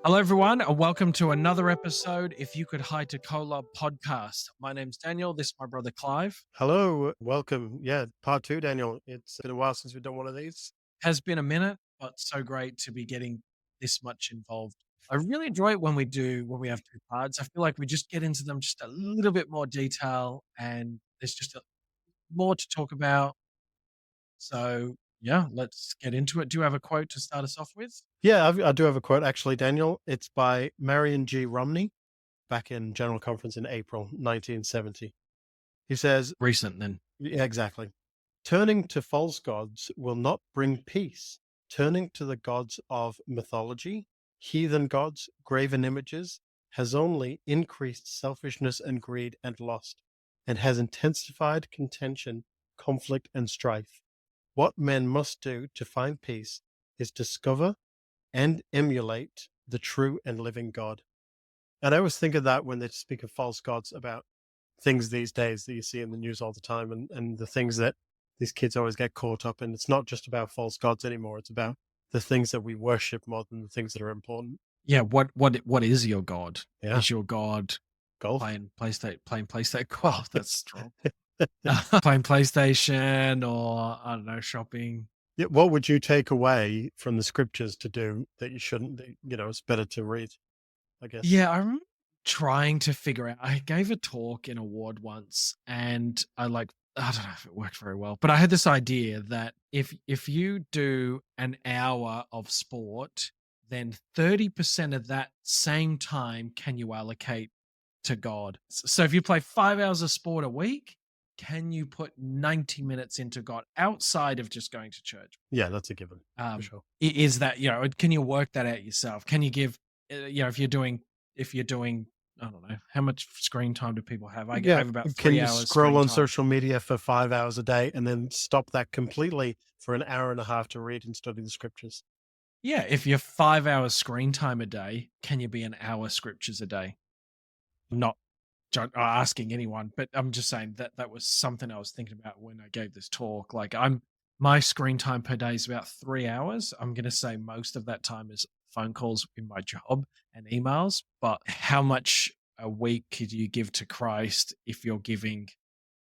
Hello, everyone, and welcome to another episode. If you could hide to Kolob podcast. My name's Daniel. This is my brother Clive. Hello, welcome. Yeah, part two, Daniel. It's been a while since we've done one of these. Has been a minute, but so great to be getting this much involved. I really enjoy it when we have two parts. I feel like we just get into them just a little bit more detail, and there's just more to talk about. So yeah, let's get into it. Do you have a quote to start us off with? Yeah, I do have a quote actually, Daniel. It's by Marion G. Romney back in General Conference in April 1970. He says, Recent, then. yeah, exactly. Turning to false gods will not bring peace. Turning to the gods of mythology, heathen gods, graven images, has only increased selfishness and greed and lust, and has intensified contention, conflict, and strife. What men must do to find peace is discover and emulate the true and living God. And I always think of that when they speak of false gods about things these days that you see in the news all the time, and the things that these kids always get caught up in. It's not just about false gods anymore. It's about the things that we worship more than the things that are important. Yeah, what is your god? Yeah. Is your god Golf. playing PlayStation? Well, that's strong. Playing PlayStation or, I don't know, shopping. Yeah, what would you take away from the scriptures to do that you shouldn't? It's better to read, I guess. Yeah, I remember trying to figure out I gave a talk in a ward once, and I don't know if it worked very well, but I had this idea that if you do an hour of sport, then 30% of that same time can you allocate to God. So if you play 5 hours of sport a week, can you put 90 minutes into God outside of just going to church? Yeah, that's a given for Um, sure. is that, can you work that out yourself? Can you give, if you're doing, I don't know, how much screen time do people have? I Yeah. have about Can 3 you hours scroll screen on time. social media for 5 hours a day and then stop that completely for an hour and a half to read and study the scriptures? Yeah, if you're 5 hours screen time a day, can you be an hour scriptures a day? Not asking anyone, but I'm just saying that that was something I was thinking about when I gave this talk. Like, my screen time per day is about 3 hours. I'm going to say most of that time is phone calls in my job and emails. But how much a week could you give to Christ if you're giving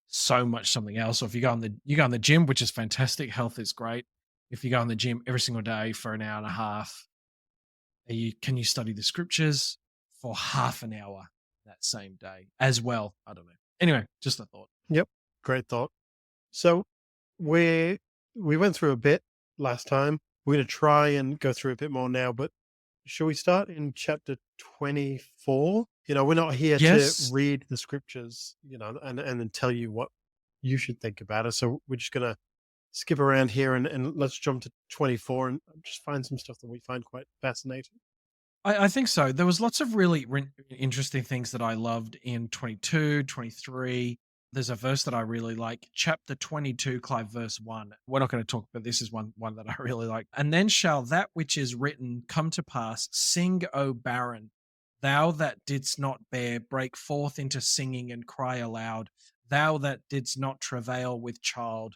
so much something else? Or if you go in the gym, which is fantastic, health is great. If you go in the gym every single day for an hour and a half, can you study the scriptures for half an hour that same day as well? I don't know. Anyway, just a thought. Yep. Great thought. So we we went through a bit last time. We're going to try and go through a bit more now, but shall we start in chapter 24? We're not here to Yes. read the scriptures, and then tell you what you should think about it. So we're just going to skip around here and let's jump to 24 and just find some stuff that we find quite fascinating. I think so. There was lots of really interesting things that I loved in 22, 23. There's a verse that I really like, chapter 22, Clive, verse 1. We're not going to talk, but this is one that I really like. And then shall that which is written come to pass, sing, O barren, thou that didst not bear, break forth into singing and cry aloud, thou that didst not travail with child.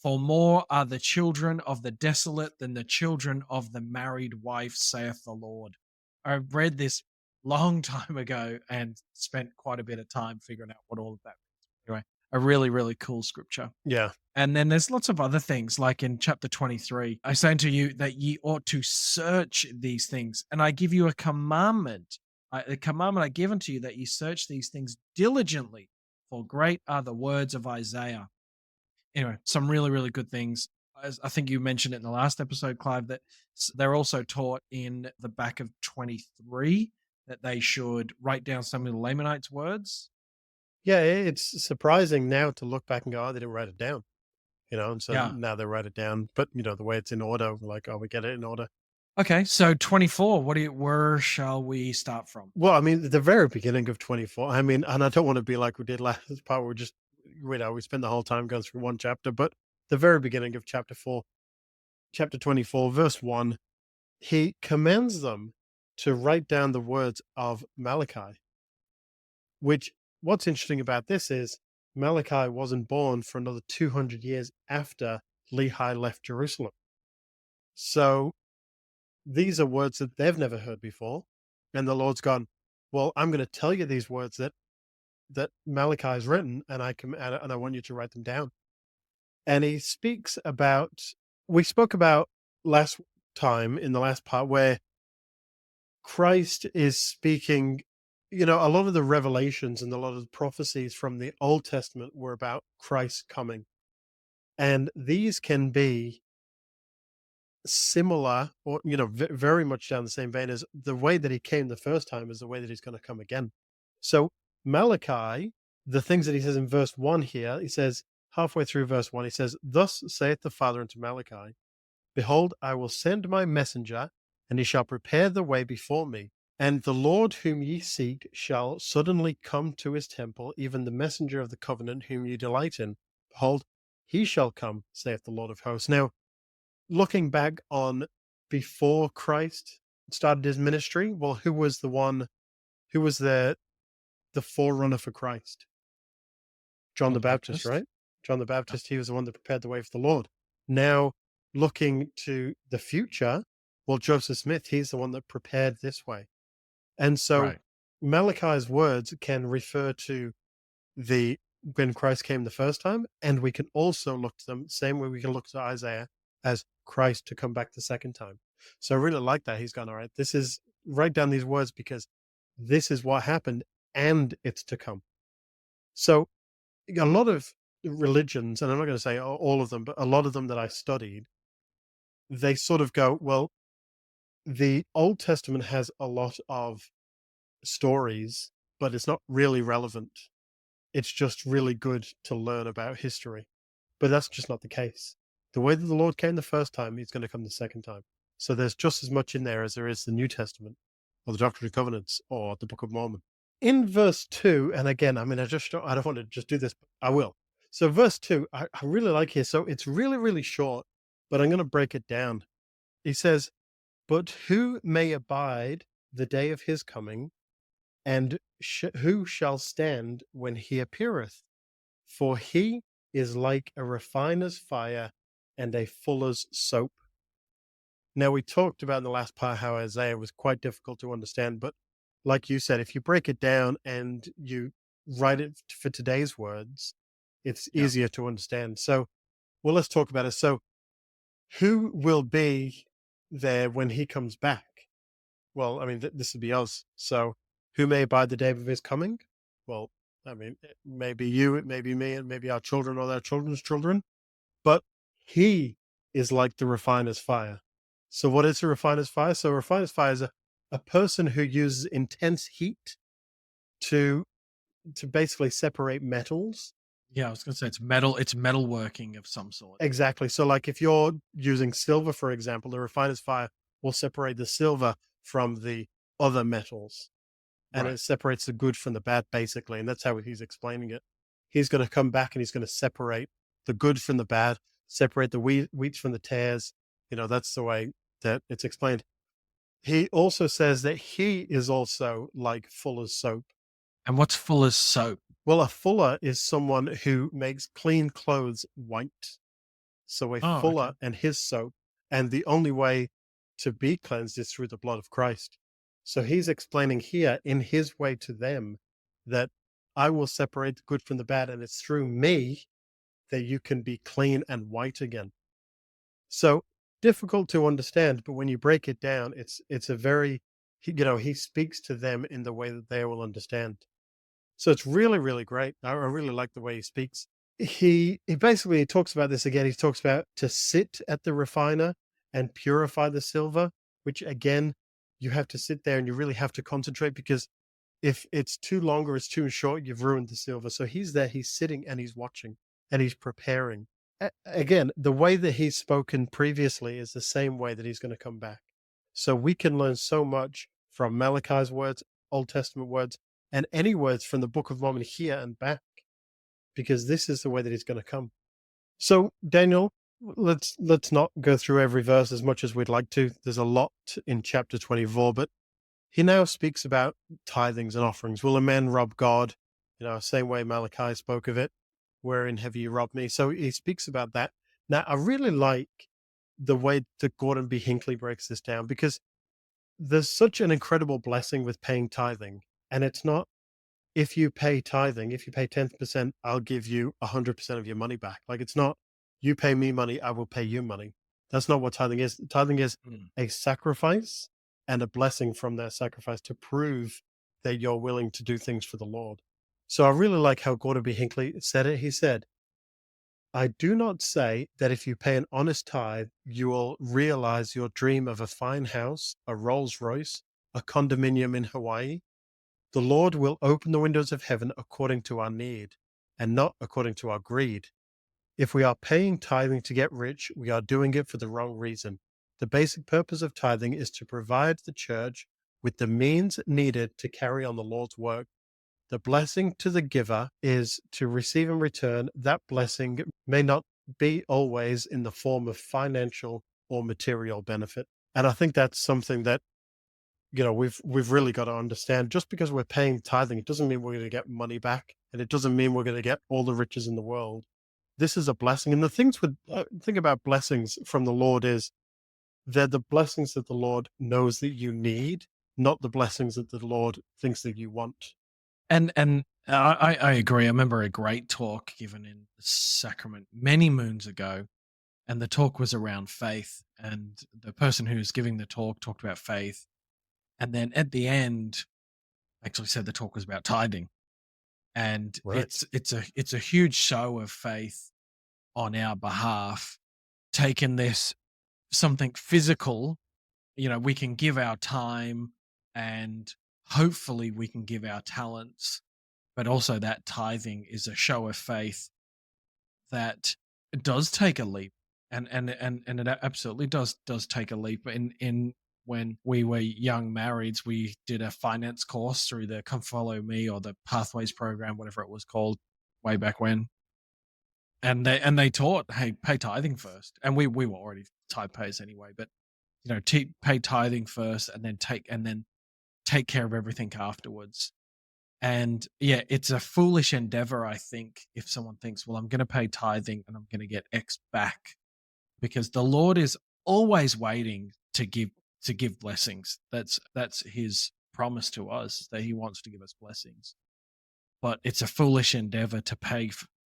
For more are the children of the desolate than the children of the married wife, saith the Lord. I read this long time ago and spent quite a bit of time figuring out what all of that means. Anyway, a really, really cool scripture. Yeah. And then there's lots of other things, like in chapter 23, I say unto you that ye ought to search these things, and I give you a commandment. The commandment I give unto you that ye search these things diligently, for great are the words of Isaiah. Anyway, some really, really good things. As I think you mentioned it in the last episode, Clive, that they're also taught in the back of 23 that they should write down some of the Lamanites' words. Yeah, it's surprising now to look back and go, oh, they didn't write it down, and so Yeah. now they write it down. But, the way it's in order, we're like, oh, we get it in order. Okay, so 24, where shall we start from? Well, I mean, the very beginning of 24, I mean, and I don't want to be like we did last part, we're just, we spend the whole time going through one chapter, but the very beginning of chapter 4, chapter 24, verse 1, he commands them to write down the words of Malachi, which what's interesting about this is Malachi wasn't born for another 200 years after Lehi left Jerusalem. So these are words that they've never heard before. And the Lord's gone, well, I'm going to tell you these words that Malachi has written, and I want you to write them down. And he speaks about, we spoke about last time in the last part where Christ is speaking. A lot of the revelations and a lot of the prophecies from the Old Testament were about Christ coming. And these can be similar, or very much down the same vein as the way that he came the first time is the way that he's going to come again. So Malachi, the things that he says in verse 1 here, he says halfway through verse 1, he says, thus saith the Father unto Malachi, behold, I will send my messenger, and he shall prepare the way before me. And the Lord whom ye seek shall suddenly come to his temple, even the messenger of the covenant whom ye delight in. Behold, he shall come, saith the Lord of hosts. Now, looking back on before Christ started his ministry, well, who was the forerunner for Christ? John John the the Baptist, Baptist. right? John the Yeah. Baptist, he was the one that prepared the way for the Lord. Now, looking to the future, well, Joseph Smith, he's the one that prepared this way. And so Right. Malachi's words can refer to the when Christ came the first time, and we can also look to them same way we can look to Isaiah as Christ to come back the second time. So I really like that. He's gone, all right, this is write down these words because this is what happened and it's to come. So a lot of religions, and I'm not going to say all of them, but a lot of them that I studied, they sort of go, well, the Old Testament has a lot of stories, but it's not really relevant. It's just really good to learn about history. But that's just not the case. The way that the Lord came the first time, he's going to come the second time. So there's just as much in there as there is the New Testament or the Doctrine and Covenants or the Book of Mormon. In verse 2, and again, I mean, I don't want to just do this, but I will. So verse 2, I really like here. So it's really, really short, but I'm going to break it down. He says, but who may abide the day of his coming, and who shall stand when he appeareth? For he is like a refiner's fire and a fuller's soap. Now, we talked about in the last part how Isaiah was quite difficult to understand, but like you said, if you break it down and you write it for today's words, it's Yeah. easier to understand. So, well, let's talk about it. So, who will be there when he comes back? Well, I mean, this would be us. So, who may abide the day of his coming? Well, I mean, it may be you, it may be me, and maybe our children or their children's children. But he is like the refiner's fire. So, what is a refiner's fire? So, a refiner's fire is a person who uses intense heat to basically separate metals. Yeah, I was gonna say it's metal. It's metalworking of some sort. Exactly. So, like if you're using silver, for example, the refiner's fire will separate the silver from the other metals, and Right. it separates the good from the bad, basically. And that's how he's explaining it. He's going to come back and he's going to separate the good from the bad, separate the wheat from the tares. That's the way that it's explained. He also says that he is also like fuller's soap. And what's Fuller's soap? Well, a fuller is someone who makes clean clothes white. So a Oh, okay. fuller and his soap, and the only way to be cleansed is through the blood of Christ. So he's explaining here in his way to them that I will separate the good from the bad, and it's through me that you can be clean and white again. So difficult to understand, but when you break it down, it's a very he speaks to them in the way that they will understand. So it's really, really great. I really like the way he speaks. He basically talks about this again. He talks about to sit at the refiner and purify the silver, which again, you have to sit there and you really have to concentrate because if it's too long or it's too short, you've ruined the silver. So he's there, he's sitting and he's watching and he's preparing. Again, the way that he's spoken previously is the same way that he's going to come back. So we can learn so much from Malachi's words, Old Testament words, and any words from the Book of Mormon here and back, because this is the way that he's going to come. So, Daniel, let's not go through every verse as much as we'd like to. There's a lot in chapter 24, but he now speaks about tithings and offerings. Will a man rob God? Same way Malachi spoke of it. Wherein have you robbed me? So he speaks about that. Now, I really like the way that Gordon B. Hinckley breaks this down, because there's such an incredible blessing with paying tithing. And it's not, if you pay tithing, if you pay 10%, I'll give you 100% of your money back. Like, it's not, you pay me money, I will pay you money. That's not what tithing is. Tithing is Mm. a sacrifice and a blessing from that sacrifice to prove that you're willing to do things for the Lord. So I really like how Gordon B. Hinckley said it. He said, I do not say that if you pay an honest tithe, you will realize your dream of a fine house, a Rolls Royce, a condominium in Hawaii. The Lord will open the windows of heaven according to our need and not according to our greed. If we are paying tithing to get rich, we are doing it for the wrong reason. The basic purpose of tithing is to provide the church with the means needed to carry on the Lord's work. The blessing to the giver is to receive in return. That blessing may not be always in the form of financial or material benefit. And I think that's something that, we've really got to understand. Just because we're paying tithing, it doesn't mean we're going to get money back, and it doesn't mean we're going to get all the riches in the world. This is a blessing, and the thing about blessings from the Lord is they're the blessings that the Lord knows that you need, not the blessings that the Lord thinks that you want. And I agree. I remember a great talk given in the Sacrament many moons ago, and the talk was around faith. And the person who was giving the talk talked about faith, and then at the end, actually said the talk was about tithing. And Right. it's a huge show of faith on our behalf, taking this something physical. We can give our time, and hopefully we can give our talents, but also that tithing is a show of faith that does take a leap, and it absolutely does take a leap. In When we were young marrieds, we did a finance course through the Come Follow Me or the Pathways program, whatever it was called, way back when. And they taught, hey, pay tithing first, and we were already tithe payers anyway, but pay tithing first, and then take care of everything afterwards. And yeah, it's a foolish endeavor, I think, if someone thinks, well, I'm going to pay tithing and I'm going to get X back, because the Lord is always waiting to give blessings. That's his promise to us, that he wants to give us blessings. But it's a foolish endeavor to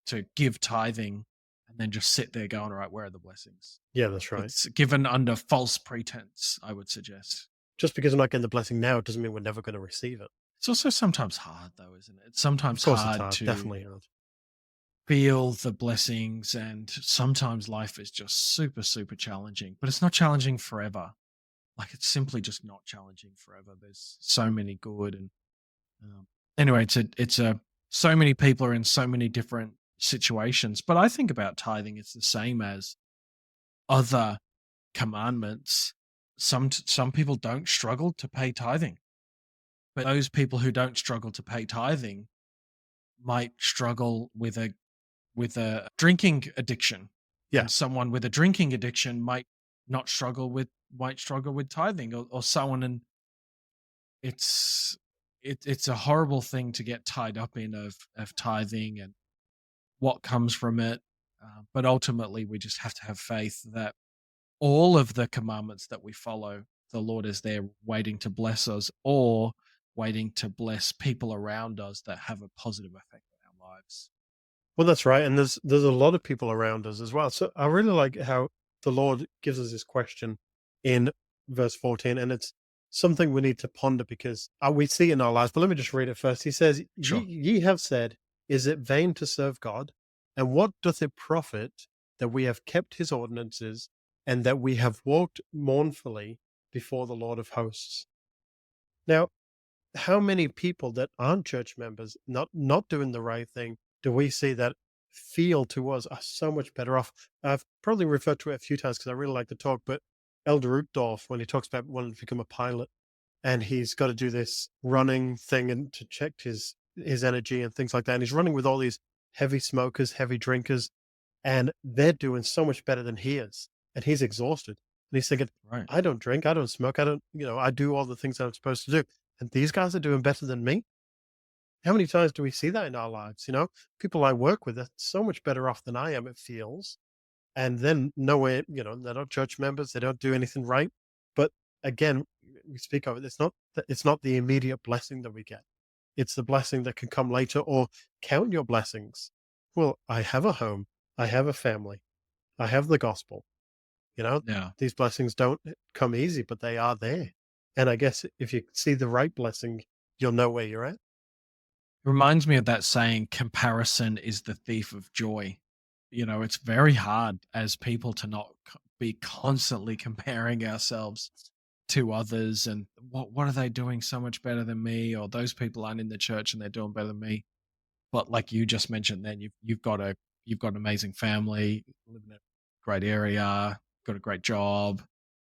to give tithing and then just sit there going, all right, where are the blessings? Yeah, that's right. It's given under false pretense, I would suggest. Just because I'm not getting the blessing now, it doesn't mean we're never going to receive it. It's also sometimes hard, though, isn't it? It's Of sometimes course, it's hard hard. to Definitely hard. feel the blessings, and sometimes life is just super, super challenging, but it's not challenging forever. Like, it's simply just not challenging forever. There's so many good, and um, anyway, it's a so many people are in so many different situations. But I think about tithing, it's the same as other commandments. Some people don't struggle to pay tithing, but those people who don't struggle to pay tithing might struggle with a drinking addiction, Yeah. and someone with a drinking addiction might struggle with tithing, or someone. And it's a horrible thing to get tied up in, of tithing and what comes from it. But ultimately, we just have to have faith that all of the commandments that we follow, the Lord is there waiting to bless us, or waiting to bless people around us that have a positive effect on our lives. Well, that's right, and there's a lot of people around us as well. So I really like how the Lord gives us this question in verse 14, and it's something we need to ponder because we see it in our lives. But let me just read it first. He says, Sure. ye have said, is it vain to serve God? And what doth it profit that we have kept his ordinances and that we have walked mournfully before the Lord of hosts? Now, how many people that aren't church members, not doing the right thing, do we see that feel to us are so much better off? I've probably referred to it a few times because I really like the talk, but Elder Uchtdorf, when he talks about wanting to become a pilot, and he's got to do this running thing and to check his energy and things like that, and he's running with all these heavy smokers, heavy drinkers, and they're doing so much better than he is, and he's exhausted. And he's thinking, Right. I don't drink, I don't smoke, I don't, I do all the things that I'm supposed to do. And these guys are doing better than me. How many times do we see that in our lives? People I work with are so much better off than I am, it feels. and then nowhere, they're not church members, they don't do anything right. But again, we speak of it, it's not the immediate blessing that we get. It's the blessing that can come later, or count your blessings. Well, I have a home, I have a family, I have the gospel. You know, Yeah. these blessings don't come easy, but they are there. And I guess if you see the right blessing, you'll know where you're at. It reminds me of that saying, comparison is the thief of joy. It's very hard as people to not be constantly comparing ourselves to others, and what are they doing so much better than me, or those people aren't in the church and they're doing better than me. But like you just mentioned, then you've got an amazing family, live in a great area, got a great job,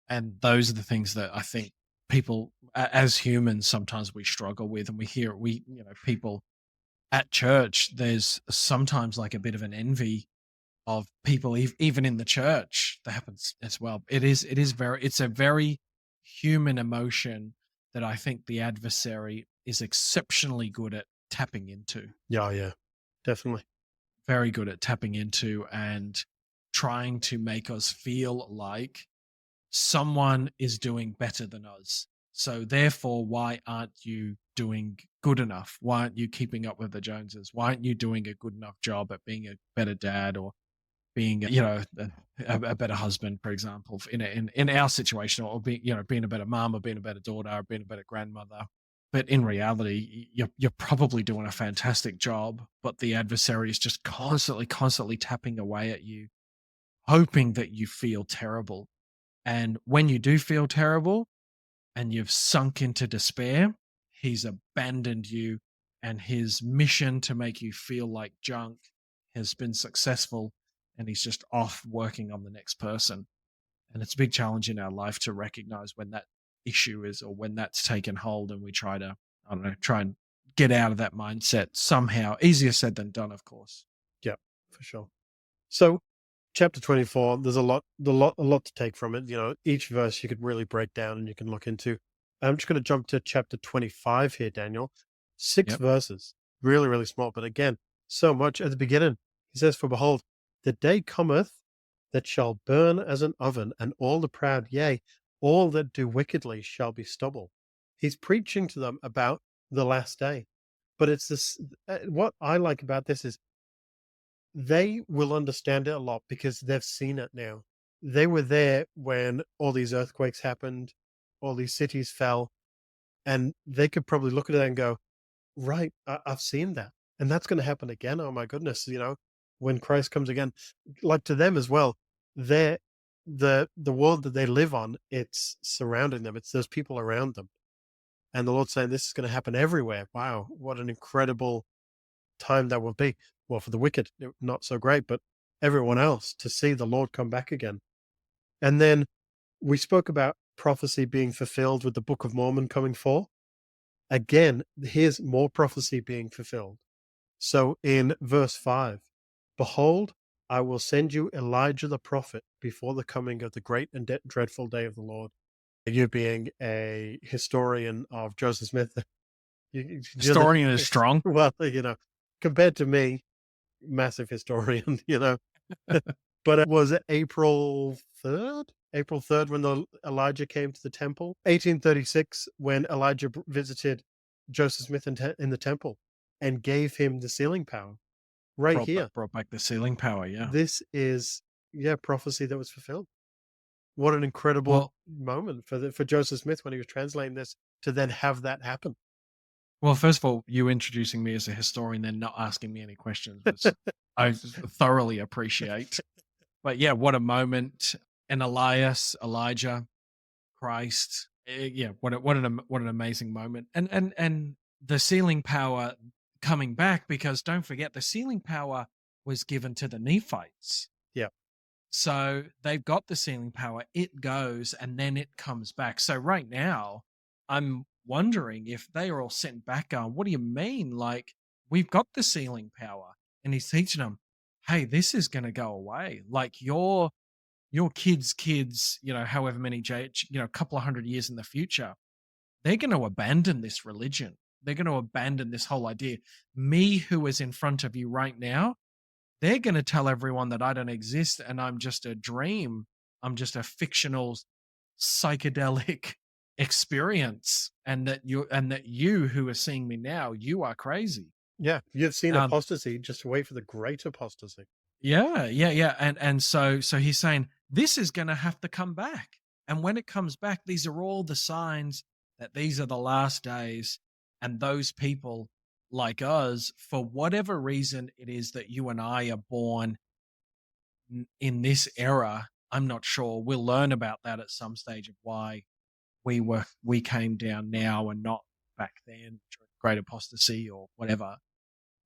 and those are the things that I think people, as humans, sometimes we struggle with, and we hear people at church. There's sometimes like a bit of an envy of people, even in the church. That happens as well. It's a very human emotion that I think the adversary is exceptionally good at tapping into. Yeah, yeah, definitely. Very good at tapping into and trying to make us feel like someone is doing better than us. So therefore, why aren't you doing good enough? Why aren't you keeping up with the Joneses? Why aren't you doing a good enough job at being a better dad, or being, a better husband, for example, in our situation, or being a better mom, or being a better daughter, or being a better grandmother. But in reality, you're probably doing a fantastic job, but the adversary is just constantly tapping away at you, hoping that you feel terrible. And when you do feel terrible and you've sunk into despair, he's abandoned you, and his mission to make you feel like junk has been successful, and he's just off working on the next person. And it's a big challenge in our life to recognize when that issue is, or when that's taken hold, and we try to, I don't know, try and get out of that mindset somehow. Easier said than done, of course. Yeah, for sure. So chapter 24, there's a lot to take from it. Each verse you could really break down and you can look into. I'm just going to jump to chapter 25 here, Daniel. Six Yep. verses, really, really small. But again, so much at the beginning. He says, "For behold, the day cometh that shall burn as an oven, and all the proud, yea, all that do wickedly shall be stubble." He's preaching to them about the last day. But it's this, what I like about this is they will understand it a lot because they've seen it now. They were there when all these earthquakes happened, all these cities fell, and they could probably look at it and go, "Right, I've seen that, and that's going to happen again. Oh my goodness, when Christ comes again." Like to them as well, they're the world that they live on, it's surrounding them. It's those people around them, and the Lord's saying this is going to happen everywhere. Wow, what an incredible time that will be. Well, for the wicked, not so great, but everyone else to see the Lord come back again. And then we spoke about prophecy being fulfilled with the Book of Mormon coming forth. Again, here's more prophecy being fulfilled. So in verse 5, "Behold, I will send you Elijah the prophet before the coming of the great and dreadful day of the Lord." You being a historian of Joseph Smith, you're the, Historian is strong. well, compared to me, massive historian, but it was April 3rd? April 3rd when the Elijah came to the temple. 1836 when Elijah visited Joseph Smith in the temple and gave him the sealing power. Right here. Brought back the ceiling power. Yeah. This is, yeah, prophecy that was fulfilled. What an incredible Well, moment for Joseph Smith when he was translating this to then have that happen. Well, first of all, you introducing me as a historian, then not asking me any questions was I thoroughly appreciate. But yeah, what a moment! And Elias, Elijah, Christ. Yeah, what an amazing moment. And the sealing power coming back, because don't forget the sealing power was given to the Nephites. Yeah. So they've got the sealing power, it goes and then it comes back. So right now, I'm wondering if they are all sent back going, what do you mean? Like, we've got the sealing power. And he's teaching them, hey, this is going to go away. Like your kids, however many, a couple of 100 years in the future, they're going to abandon this religion. They're going to abandon this whole idea. Me, who is in front of you right now, they're going to tell everyone that I don't exist and I'm just a dream. I'm just a fictional psychedelic experience, and that you who are seeing me now, you are crazy. Yeah, you've seen Um, apostasy, just wait for the great apostasy. yeah, yeah, yeah, and so he's saying this is going to have to come back, and when it comes back, these are all the signs that these are the last days, and those people like us, for whatever reason it is that you and I are born in this era. I'm not sure. We'll learn about that at some stage of why we came down now and not back then, during great apostasy or whatever.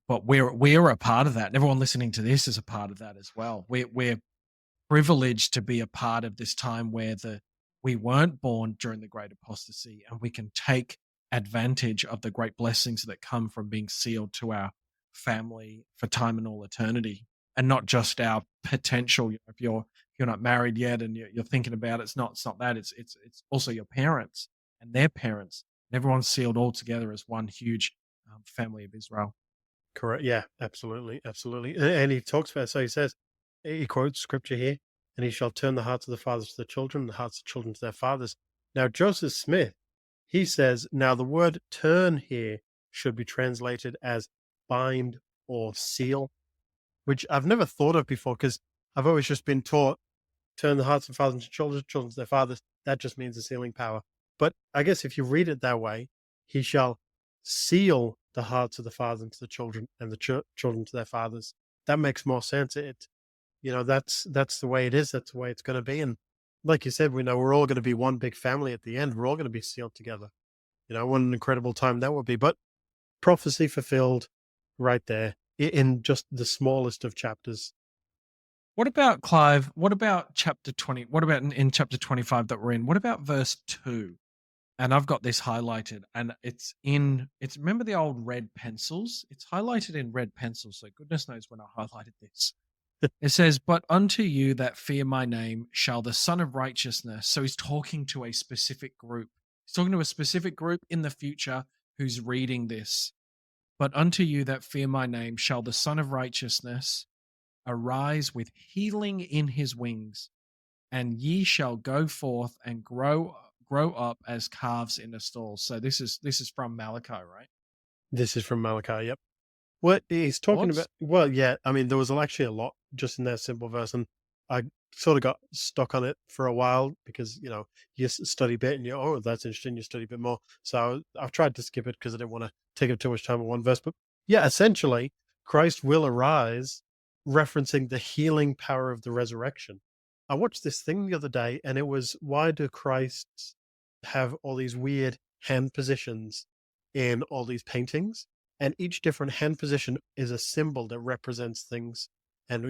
But we're a part of that. And everyone listening to this is a part of that as well. We're privileged to be a part of this time where the we weren't born during the great apostasy, and we can take advantage of the great blessings that come from being sealed to our family for time and all eternity, and not just our potential. If you're not married yet and you're thinking about it, it's not that, it's also your parents and their parents, and everyone's sealed all together as one huge family of Israel. Correct. Yeah, absolutely, absolutely. And he talks about, so he says, he quotes scripture here, and he shall turn the hearts of the fathers to the children, and the hearts of the children to their fathers. Now, Joseph Smith, he says, now the word turn here should be translated as bind or seal, which I've never thought of before because I've always just been taught turn the hearts of fathers to children, children to their fathers. That just means a sealing power. But I guess if you read it that way, he shall seal the hearts of the fathers to the children, and the children to their fathers. That makes more sense. That's the way it is. That's the way it's going to be. And like you said, we know we're all going to be one big family at the end. We're all going to be sealed together. What an incredible time that would be. But prophecy fulfilled right there in just the smallest of chapters. What about Clive? What about chapter 20? What about in chapter 25 that we're in? What about verse 2? And I've got this highlighted, and it's remember the old red pencils? It's highlighted in red pencils, so goodness knows when I highlighted this. It says, "But unto you that fear my name shall the Son of Righteousness." So he's talking to a specific group. He's talking to a specific group in the future who's reading this. "But unto you that fear my name shall the Son of Righteousness arise with healing in his wings, and ye shall go forth and grow up as calves in a stall." So this is from Malachi, right? This is from Malachi. Yep. What he's talking about, Thoughts? well, yeah, I mean, there was actually a lot just in that simple verse, and I sort of got stuck on it for a while because you study a bit and oh, that's interesting. You study a bit more, so I've tried to skip it because I didn't want to take up too much time on one verse. But yeah, essentially, Christ will arise, referencing the healing power of the resurrection. I watched this thing the other day, and it was, why do Christs have all these weird hand positions in all these paintings? And each different hand position is a symbol that represents things. And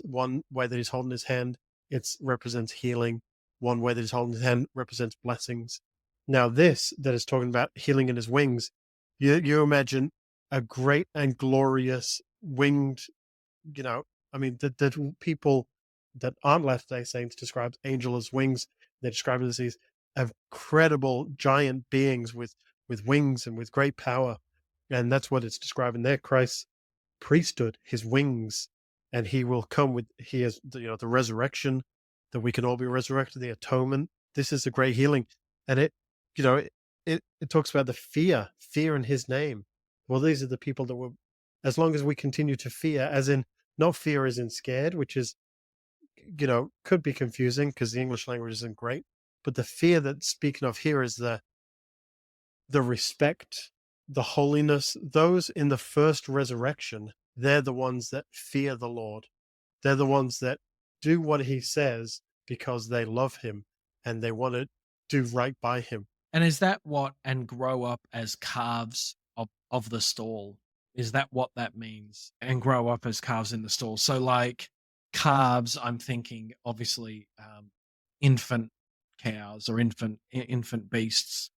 one way that he's holding his hand, it represents healing. One way that he's holding his hand represents blessings. Now, this that is talking about healing in his wings, you imagine a great and glorious winged, I mean, that people that aren't Latter-day Saints describe angel as wings. They describe it as these incredible giant beings with wings and with great power, and that's what it's describing there. Christ's priesthood, his wings, and he will come with, he has the resurrection, that we can all be resurrected, the atonement. This is a great healing. And you know it talks about the fear in his name. Well, these are the people that were, as long as we continue to fear, as in not fear as in scared, which is could be confusing because the English language isn't great, but the fear that speaking of here is the respect, the holiness. Those in the first resurrection, they're the ones that fear the Lord. They're the ones that do what he says because they love him and they want to do right by him. And is that what, and grow up as calves of the stall? Is that what that means? And grow up as calves in the stall. So like calves, I'm thinking obviously infant cows or infant beasts,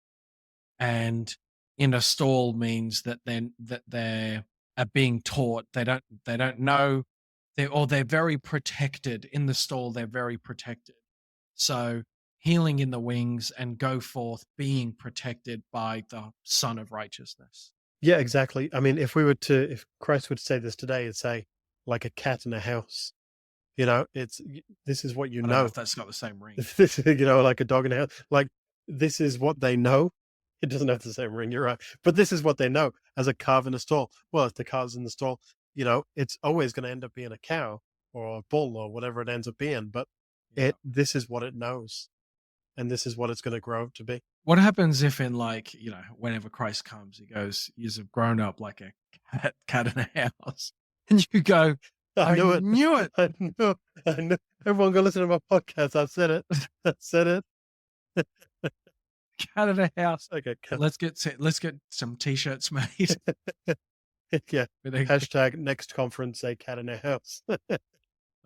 and in a stall means that they are being taught. They don't know, they're very protected in the stall. They're very protected. So healing in the wings and go forth being protected by the Son of Righteousness. Yeah, exactly. I mean, if Christ would say this today, it'd say, like a cat in a house. This is what you I don't know know. if that's got the same ring. This is, like a dog in a house. Like, this is what they know. It doesn't have the same ring, you're right. But this is what they know as a calf in a stall. Well, if the calf's in the stall, it's always going to end up being a cow or a bull or whatever it ends up being. But Yeah. this is what it knows. And this is what it's going to grow up to be. What happens if in like, whenever Christ comes, he goes, "You've grown up like a cat in a house," and you go, I "I knew it. knew it, I know. I know. Everyone go listen to my podcast. I said it. I said it. cat in a house." Okay. Let's get some t-shirts made Yeah. with a Hashtag next conference, a cat in a house.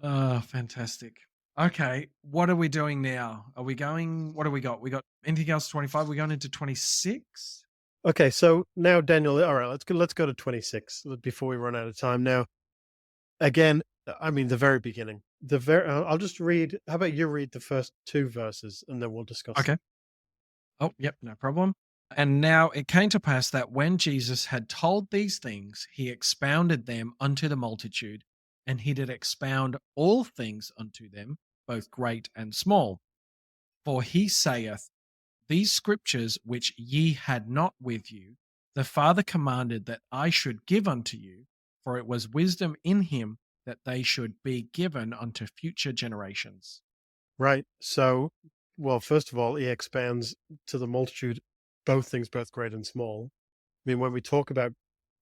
oh, fantastic. Okay, what are we doing now? Are we going what do we got? We got anything else 25? We're going into 26? Okay, so now Daniel, all right, let's go to 26 before we run out of time. Now, again, I mean the very beginning. I'll just read. How about you read the first two verses and then we'll discuss Okay. them. Oh, yep, no problem. And now it came to pass that when Jesus had told these things, he expounded them unto the multitude, and he did expound all things unto them, both great and small. For he saith, These scriptures which ye had not with you, the Father commanded that I should give unto you, for it was wisdom in him that they should be given unto future generations. Right. So, well, first of all, he expands to the multitude, both things, both great and small. I mean, when we talk about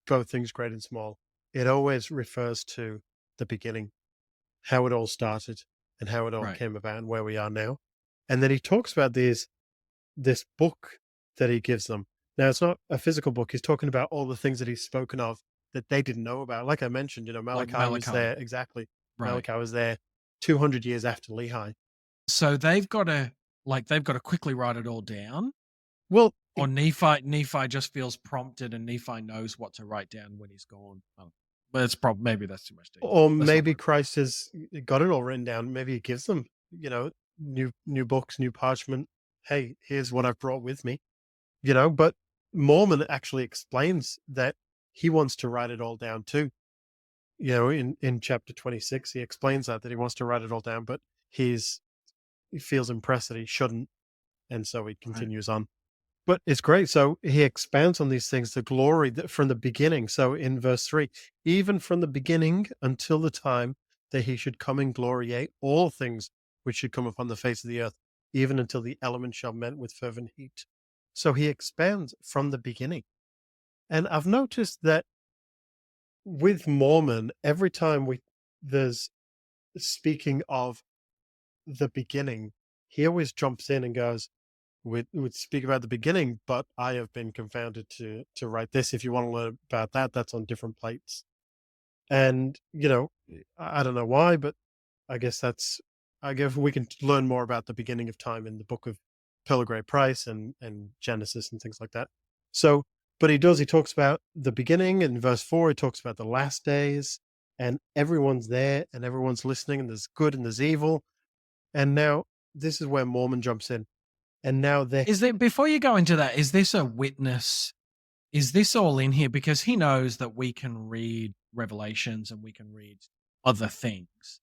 both things, great and small, it always refers to the beginning, how it all started and how it all Right. came about and where we are now. And then he talks about this book that he gives them. Now, it's not a physical book. He's talking about all the things that he's spoken of that they didn't know about. Like I mentioned, Like Malachi was Malachi. there. Exactly. Right. Malachi was there 200 years after Lehi. So they've got to quickly write it all down. Well, Or Nephi just feels prompted and Nephi knows what to write down when he's gone. Oh, but it's probably maybe that's too much detail. or Let's not maybe worry. Christ has got it all written down. Maybe he gives them, new books, new parchment. Hey, here's what I've brought with me. But Mormon actually explains that he wants to write it all down too. In chapter 26, he explains that he wants to write it all down, but he feels impressed that he shouldn't, and so he Right. continues on. But it's great. So he expands on these things, the glory from the beginning. So in verse 3, even from the beginning until the time that he should come in glory, yea, all things which should come upon the face of the earth, even until the elements shall melt with fervent heat. So he expands from the beginning. And I've noticed that with Mormon, every time there's speaking of the beginning, he always jumps in and goes, would speak about the beginning, but I have been confounded to write this. If you want to learn about that, that's on different plates. And I don't know why, but I guess we can learn more about the beginning of time in the book of Pearl of Great Price and Genesis and things like that. So, but he talks about the beginning in verse 4. He talks about the last days, and everyone's there and everyone's listening, and there's good and there's evil. And now this is where Mormon jumps in. And now they're Is there before you go into that, is this a witness? Is this all in here? Because he knows that we can read Revelations and we can read other things.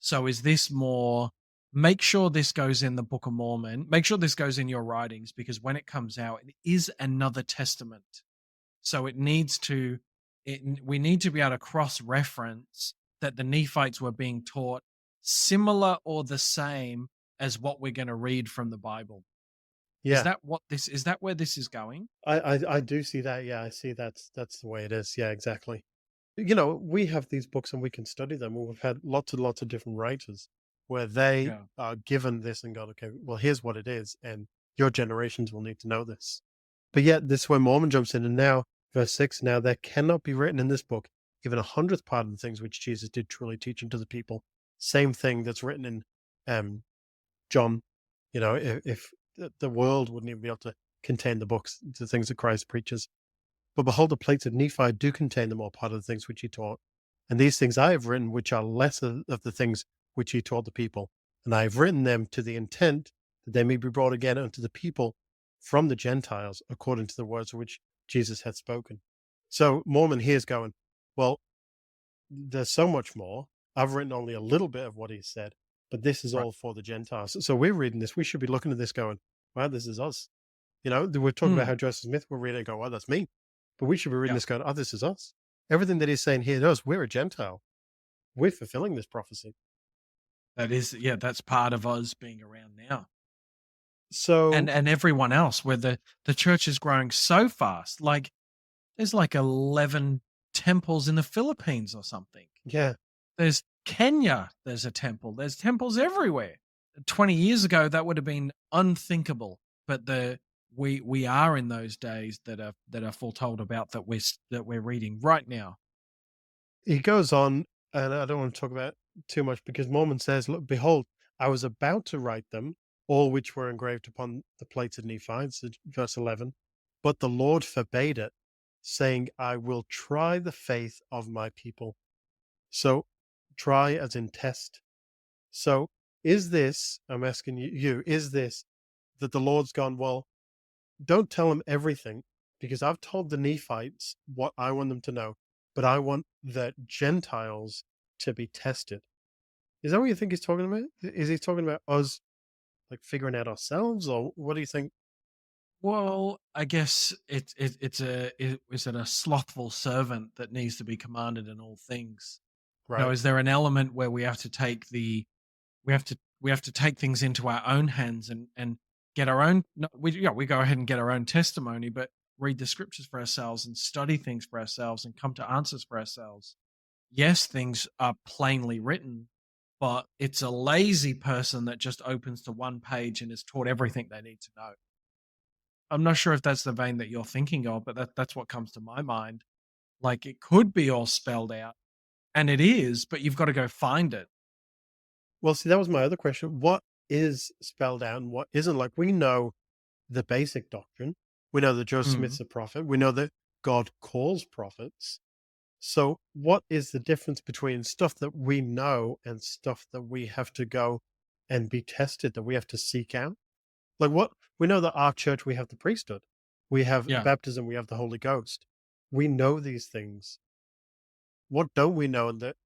So is this more make sure this goes in the Book of Mormon, make sure this goes in your writings, because when it comes out, it is another testament. So we need to be able to cross reference that the Nephites were being taught similar or the same as what we're going to read from the Bible. yeah. Is that where this is going? I do see that. Yeah, I see that's the way it is. Yeah, exactly. We have these books and we can study them. We've had lots and lots of different writers where they Yeah. are given this and gone, okay, well, here's what it is, and your generations will need to know this. But yet, this is where Mormon jumps in, and now, verse 6, now there cannot be written in this book even a hundredth part of the things which Jesus did truly teach unto the people. Same thing that's written in John. If the world wouldn't even be able to contain the books, the things that Christ preaches. But behold, the plates of Nephi do contain the more part of the things which he taught. And these things I have written, which are less of the things which he taught the people. And I have written them to the intent that they may be brought again unto the people from the Gentiles, according to the words which Jesus had spoken. So Mormon here's going, well, there's so much more. I've written only a little bit of what he said, but this is Right. all for the Gentiles. So we're reading this. We should be looking at this going, wow, this is us. We're talking about Mm, how Joseph Smith, we're reading and go, oh, that's me. But we should be reading yeah. this going, oh, this is us. Everything that he's saying here to us, we're a Gentile. We're fulfilling this prophecy. That is, yeah, that's part of us being around now. So, And everyone else, where the church is growing so fast. Like there's like 11 temples in the Philippines or something. yeah, There's Kenya, there's a temple. There's temples everywhere. 20 years ago that would have been unthinkable, but we are in those days that are foretold about that we're reading right now. he goes on, and I don't want to talk about it too much because Mormon says, look, behold, I was about to write them, all which were engraved upon the plates of Nephi, it's verse 11, but the Lord forbade it, saying, I will try the faith of my people. So, try as in test. So, is this, I'm asking is this that the Lord's gone, well, don't tell them everything because I've told the Nephites what I want them to know, but I want the Gentiles to be tested. Is that what you think he's talking about? Is he talking about us like figuring out ourselves, or what do you think? Well, I guess is it a slothful servant that needs to be commanded in all things? You know, Right. is there an element where we have to take things into our own hands and get our own no, we go ahead and get our own testimony, but read the scriptures for ourselves and study things for ourselves and come to answers for ourselves. Yes, things are plainly written, but it's a lazy person that just opens to one page and is taught everything they need to know. I'm not sure if that's the vein that you're thinking of, but that's what comes to my mind. Like it could be all spelled out, and it is, but you've got to go find it. Well, see, that was my other question. What is spelled out and what isn't? Like, we know the basic doctrine. We know that Joseph Mm. Smith's a prophet. We know that God calls prophets. So, what is the difference between stuff that we know and stuff that we have to go and be tested, that we have to seek out? Like, what we know that our church, we have the priesthood, we have Yeah. baptism, we have the Holy Ghost. We know these things. What don't we know that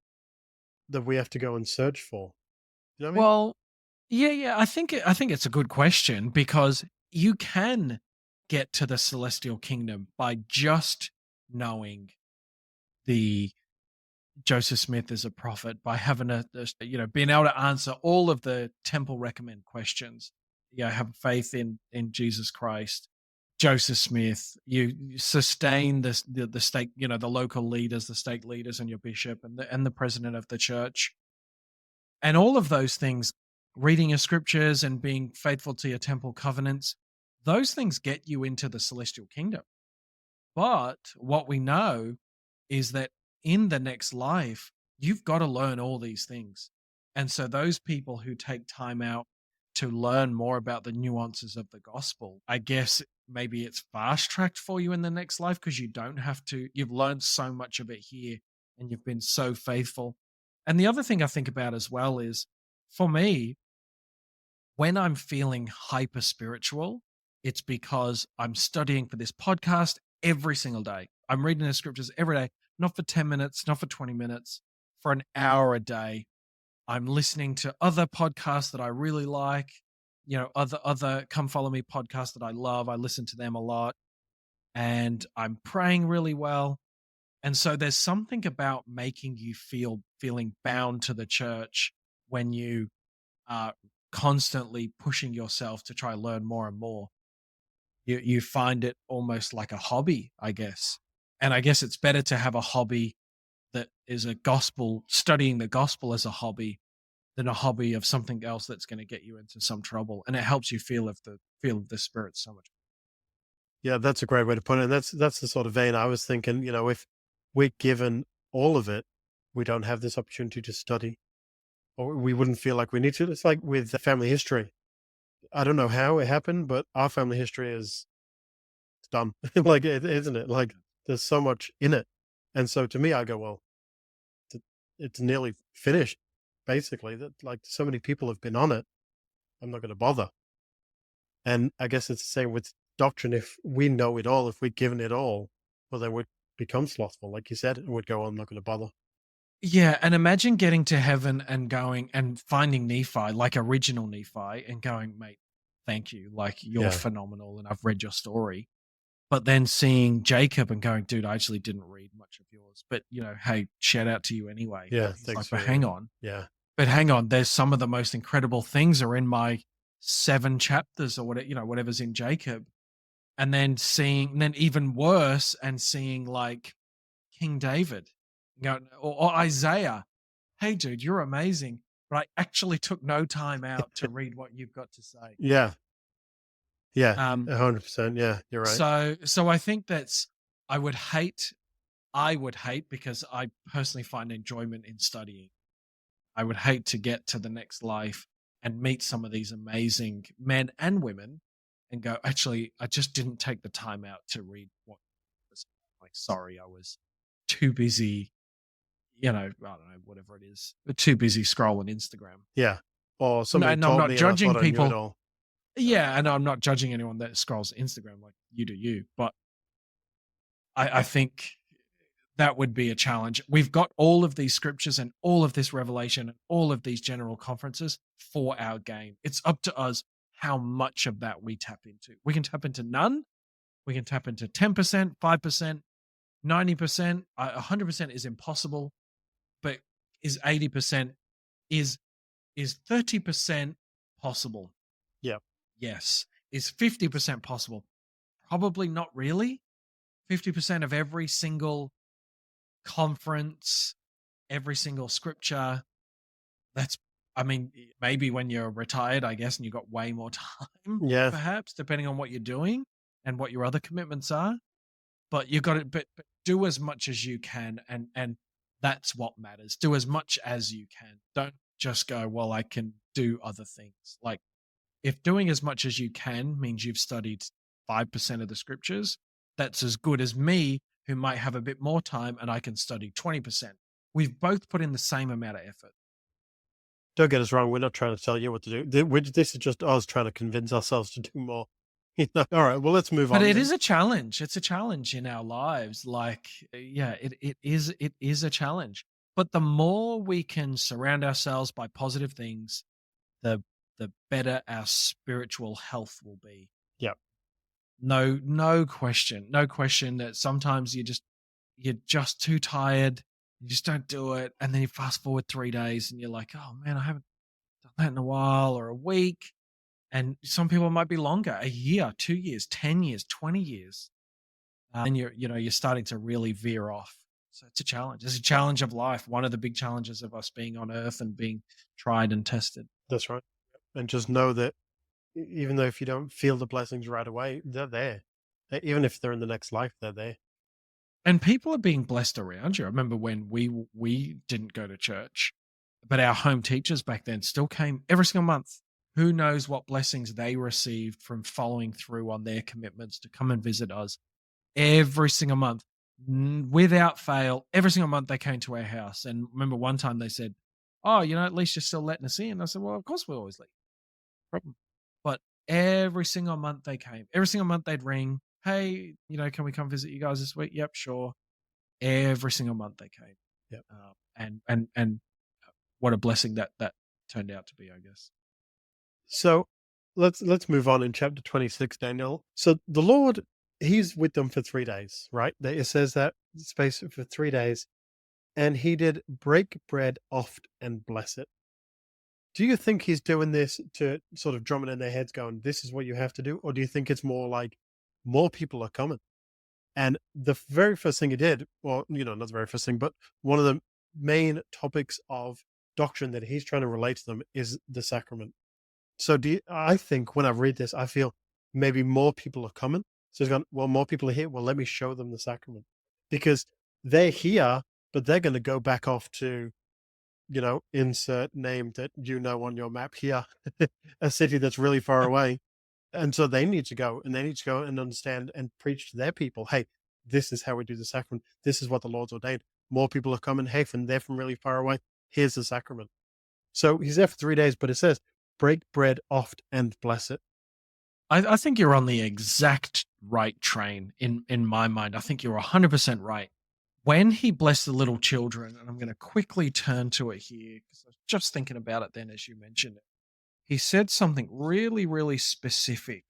we have to go and search for? You know what I mean? Well, yeah. I think it's a good question because you can get to the celestial kingdom by just knowing the Joseph Smith is a prophet, by having being able to answer all of the temple recommend questions. Have faith in Jesus Christ, Joseph Smith. You sustain the state, the local leaders, the state leaders, and your bishop and the president of the church. And all of those things, reading your scriptures and being faithful to your temple covenants, those things get you into the celestial kingdom. But what we know is that in the next life, you've got to learn all these things. And so, those people who take time out to learn more about the nuances of the gospel, I guess maybe it's fast tracked for you in the next life because you don't have to, you've learned so much of it here and you've been so faithful. And the other thing I think about as well is for me, when I'm feeling hyper spiritual, it's because I'm studying for this podcast every single day. I'm reading the scriptures every day, not for 10 minutes, not for 20 minutes, for an hour a day. I'm listening to other podcasts that I really like, other come follow me podcasts that I love. I listen to them a lot and I'm praying really well. And so there's something about making you feeling bound to the church when you are constantly pushing yourself to try learn more and more. You find it almost like a hobby, I guess. And I guess it's better to have a hobby that is a gospel, studying the gospel as a hobby than a hobby of something else that's going to get you into some trouble. And it helps you feel of the spirit so much. Yeah, that's a great way to put it. And that's the sort of vein I was thinking. If we're given all of it, we don't have this opportunity to study, or we wouldn't feel like we need to. It's like with family history. I don't know how it happened, but our family history is it's done. Like, isn't it? Like, there's so much in it, and so to me, I go, well, it's it's nearly finished. Basically, that like so many people have been on it. I'm not going to bother. And I guess it's the same with doctrine. If we know it all, if we're given it all, well, then we'd become slothful, like you said, and would go, I'm not going to bother. Yeah, and imagine getting to heaven and going and finding Nephi, like original Nephi, and going, "Mate, thank you. Like, you're Yeah. phenomenal, and I've read your story." But then seeing Jacob and going, "Dude, I actually didn't read much of yours, but, hey, shout out to you anyway." Yeah. He's Thanks like, for "But reading hang it. on, Yeah. there's some of the most incredible things are in my 7 chapters or whatever's in Jacob." And then even worse and seeing, like, King David, or Isaiah. "Hey, dude, you're amazing, but I actually took no time out to read what you've got to say." Yeah. Yeah. Um, 100%. Yeah. You're right. so I think I would hate because I personally find enjoyment in studying. I would hate to get to the next life and meet some of these amazing men and women and go, "Actually, I just didn't take the time out to read what was like, sorry, I was too busy, I don't know, whatever it is, but too busy scrolling Instagram." Yeah. Or No, somebody and I'm taught not me and I judging thought I knew it people. all. Yeah, and I'm not judging anyone that scrolls Instagram, like, you do you, but I think that would be a challenge. We've got all of these scriptures and all of this revelation and all of these general conferences for our game. It's up to us how much of that we tap into. We can tap into none. We can tap into 10%, 5%, 90%. 100% is impossible, but is 80%, is is 30% possible? Yeah. Yes. Is 50% possible? Probably not really. 50% of every single conference, every single scripture. That's I mean, maybe when you're retired, I guess, and you've got way more time, Yeah. perhaps, depending on what you're doing and what your other commitments are. But you got to but do as much as you can, and that's what matters. Do as much as you can. Don't just go, "Well, I can do other things." Like, if doing as much as you can means you've studied 5% of the scriptures, that's as good as me, who might have a bit more time and I can study 20%. We've both put in the same amount of effort. Don't get us wrong. We're not trying to tell you what to do. This is just us trying to convince ourselves to do more. All right. Well, let's move But on it then. is a challenge. It's a challenge in our lives. Like, yeah, it is a challenge. But the more we can surround ourselves by positive things, the the better our spiritual health will be. Yeah. No question. No question that sometimes you're just too tired. You just don't do it. And then you fast forward 3 days and you're like, "Oh man, I haven't done that in a while," or a week. And some people might be longer, a year, 2 years, 10 years, 20 years. And you're starting to really veer off. So it's a challenge. It's a challenge of life. One of the big challenges of us being on earth and being tried and tested. That's right. And just know that even though if you don't feel the blessings right away, they're there. Even if they're in the next life, they're there. And people are being blessed around you. I remember when we didn't go to church, but our home teachers back then still came every single month. Who knows what blessings they received from following through on their commitments to come and visit us every single month, without fail. Every single month they came to our house. And remember one time they said, "Oh, at least you're still letting us in." I said, "Well, of course we always leave. Problem." But every single month they came. Every single month they'd ring, "Hey, can we come visit you guys this week?" "Yep, sure." Every single month they came. Yep. And what a blessing that turned out to be, I guess. So let's move on in chapter 26, Daniel. So the Lord, he's with them for 3 days, right? It says that space for 3 days, and he did break bread oft and bless it. Do you think he's doing this to sort of drum it in their heads, going, "This is what you have to do," or do you think it's more like more people are coming? And the very first thing he did, well, not the very first thing, but one of the main topics of doctrine that he's trying to relate to them is the sacrament. So I think when I read this, I feel maybe more people are coming. So he's gone, well, more people are here. Well, let me show them the sacrament because they're here, but they're going to go back off to, insert name that on your map here, a city that's really far away. And so they need to go and they need to go and understand and preach to their people. Hey, this is how we do the sacrament. This is what the Lord's ordained. More people are coming. Hey, they're from really far away. Here's the sacrament. So he's there for 3 days, but it says, break bread oft and bless it. I think you're on the exact right train in my mind. I think you're 100% right. when he blessed the little children, and I'm going to quickly turn to it here because I was just thinking about it then as you mentioned it. He said something really, really specific.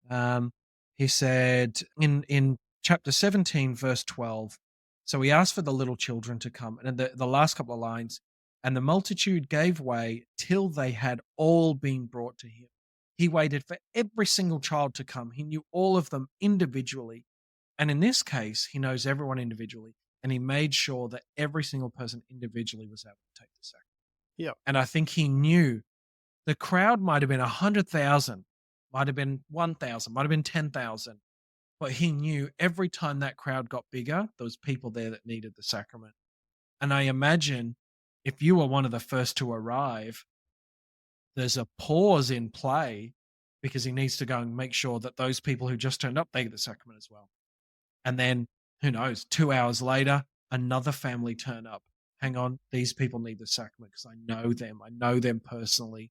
Um, he said in chapter 17, verse 12. So he asked for the little children to come, and the last couple of lines, and the multitude gave way till they had all been brought to him. He waited for every single child to come. He knew all of them individually. And in this case, he knows everyone individually, and he made sure that every single person individually was able to take the sacrament. Yeah. And I think he knew the crowd might have been 100,000, might have been 1,000, might have been 10,000, but he knew every time that crowd got bigger, there was people there that needed the sacrament. And I imagine if you were one of the first to arrive, there's a pause in play because he needs to go and make sure that those people who just turned up, they get the sacrament as well. And then who knows, 2 hours later, another family turn up. Hang on, these people need the sacrament because I know them. I know them personally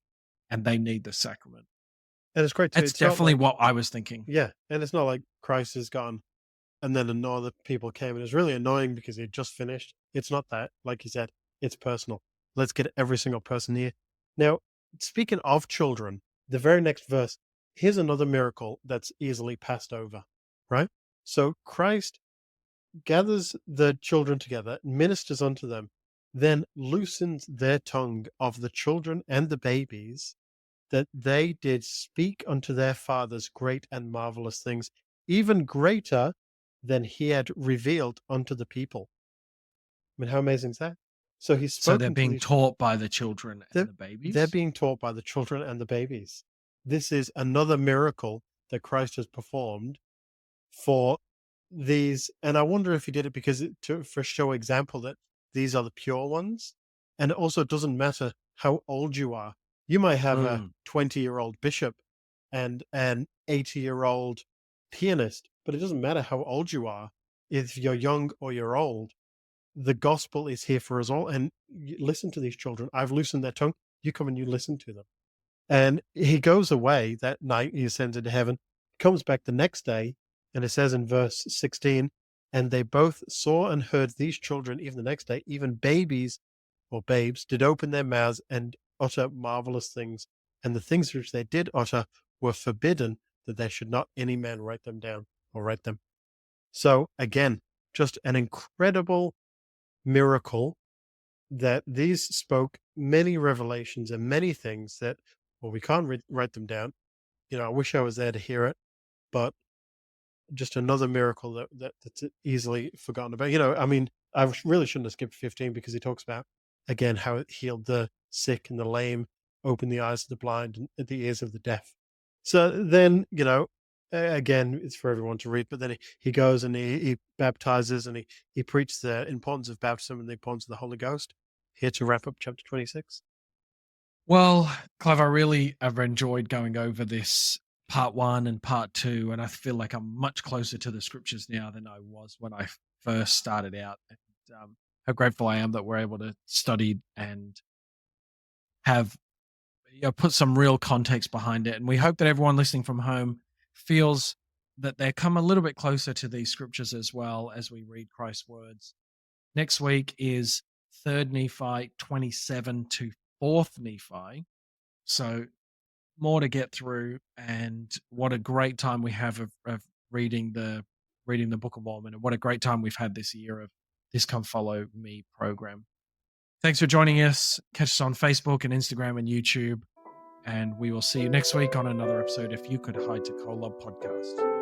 and they need the sacrament. And it's great too. That's It's not definitely like, what I was thinking. yeah, and it's not like Christ is gone and then another people came and it's really annoying because he just finished. It's not that, like you said, it's personal. Let's get every single person here. Now, speaking of children, the very next verse, here's another miracle that's easily passed over, right? So Christ gathers the children together, ministers unto them, then loosens their tongue of the children and the babies, that they did speak unto their fathers great and marvelous things, even greater than he had revealed unto the people. I mean, how amazing is that? So he's So they're spoken to being these, taught by the children and they're, the they're babies. being taught by the children and the babies. This is another miracle that Christ has performed for these. And I wonder if he did it because for show example that these are the pure ones. And it also doesn't matter how old you are. You might have a Mm. 20-year-old bishop and an 80-year-old pianist, but it doesn't matter how old you are. If you're young or you're old, the gospel is here for us all. And listen to these children. I've loosened their tongue. You come and you listen to them. And he goes away that night, he ascends into heaven, comes back the next day, and it says in verse 16, and they both saw and heard these children even the next day, even babies or babes, did open their mouths and utter marvelous things. And the things which they did utter were forbidden, that there should not any man write them down or write them. So again, just an incredible miracle that these spoke many revelations and many things that, well, we can't write them down. I wish I was there to hear it, but just another miracle that's easily forgotten about. I mean, I really shouldn't have skipped 15 because he talks about again how it healed the sick and the lame, opened the eyes of the blind and the ears of the deaf. So then, again, it's for everyone to read, but then he goes and he baptizes and he preached the importance of baptism and the importance of the Holy Ghost. Here to wrap up chapter 26. Well, Clive, I really have enjoyed going over this part one and part two, and I feel like I'm much closer to the scriptures now than I was when I first started out. And how grateful I am that we're able to study and have put some real context behind it. And we hope that everyone listening from home feels that they come a little bit closer to these scriptures as well as we read Christ's words. Next week is 3rd Nephi 27 to 4th Nephi. So more to get through, and what a great time we have of reading the Book of Mormon, and what a great time we've had this year of this Come Follow Me program. Thanks for joining us. Catch us on Facebook and Instagram and YouTube, and we will see you next week on another episode If You Could Hide to Kolob podcast.